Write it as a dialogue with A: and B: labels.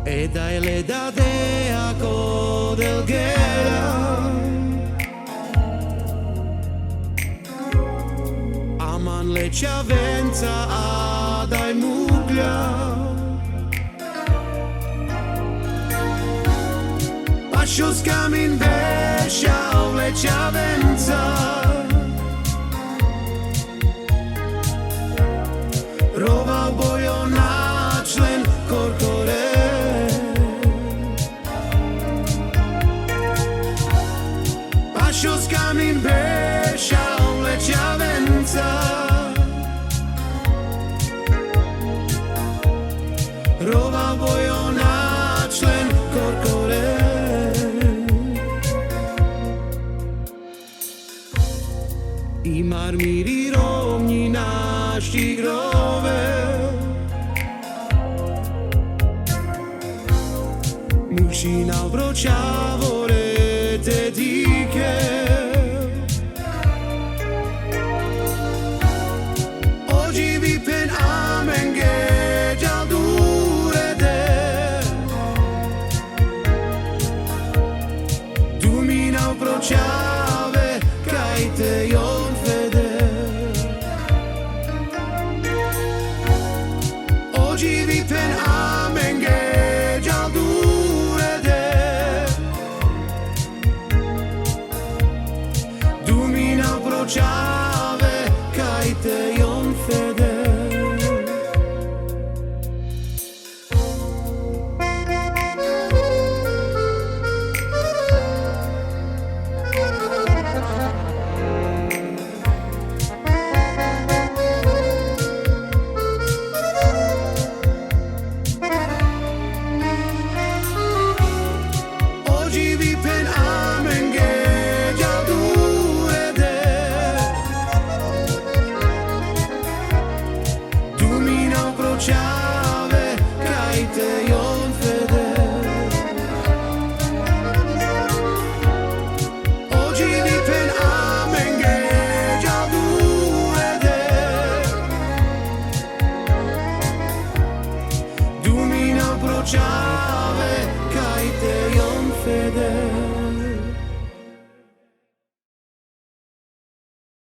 A: e dai le date a del gela aman le ciavenza a dai muglia pascio scamin vescia le ciavenza rova bojo na člen korkore pascio scamin vescia le ciavenza rova bojo na člen korkore i marmiri rovni naši grove mušina obročavore te dike oggi vi pen amenge gialdurede dumina obročave kaj te jon fede oggi vi pen amenge gialdurede dumina obročave kaj te jon fede Ciao